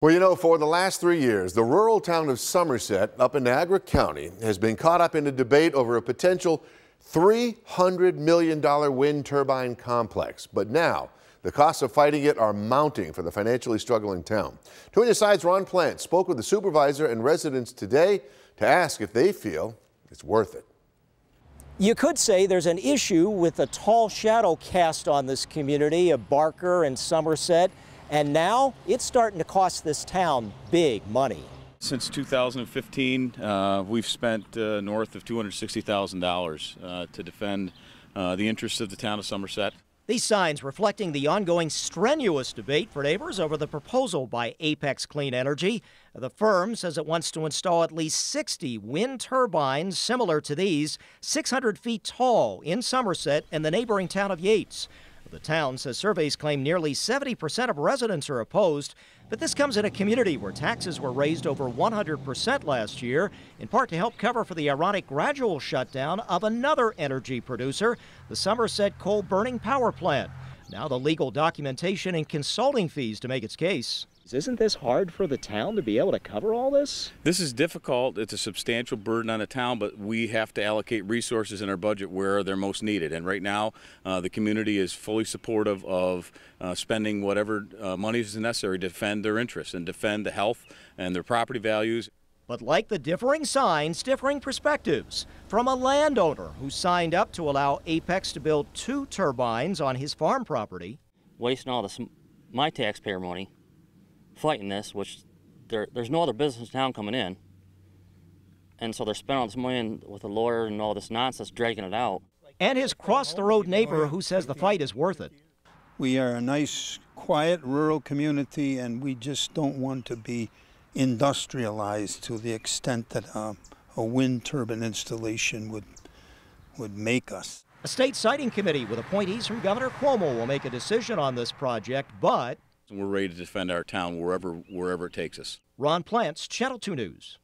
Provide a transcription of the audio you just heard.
Well, you know, for the last 3 years, the rural town of Somerset up in Niagara County has been caught up in a debate over a potential $300 million wind turbine complex. But now, the costs of fighting it are mounting for the financially struggling town. 2 Side's Ron Plant spoke with the supervisor and residents today to ask if they feel it's worth it. You could say there's an issue with the tall shadow cast on this community of Barker and Somerset. And now it's starting to cost this town big money. Since 2015, we've spent north of $260,000 to defend the interests of the town of Somerset. These signs reflecting the ongoing strenuous debate for neighbors over the proposal by Apex Clean Energy. The firm says it wants to install at least 60 wind turbines similar to these, 600 feet tall, in Somerset and the neighboring town of Yates. The town says surveys claim nearly 70% of residents are opposed, but this comes in a community where taxes were raised over 100% last year, in part to help cover for the ironic gradual shutdown of another energy producer, the Somerset coal burning power plant. Now the legal documentation and consulting fees to make its case. Isn't this hard for the town to be able to cover all this? This is difficult. It's a substantial burden on the town, but we have to allocate resources in our budget where they're most needed. And right now, the community is fully supportive of spending whatever money is necessary to defend their interests and defend the health and their property values. But like the differing signs, differing perspectives. From a landowner who signed up to allow Apex to build 2 turbines on his farm property. Wasting all this, my taxpayer money, fighting this, which there's no other business in town coming in. And so they're spending all this money with a lawyer and all this nonsense, dragging it out. And his cross-the-road neighbor who says the fight is worth it. We are a nice, quiet, rural community, and we just don't want to be industrialized to the extent that a wind turbine installation would make us. A state siting committee with appointees from Governor Cuomo will make a decision on this project, but We're ready to defend our town wherever it takes us. Ron Plant's Channel 2 News.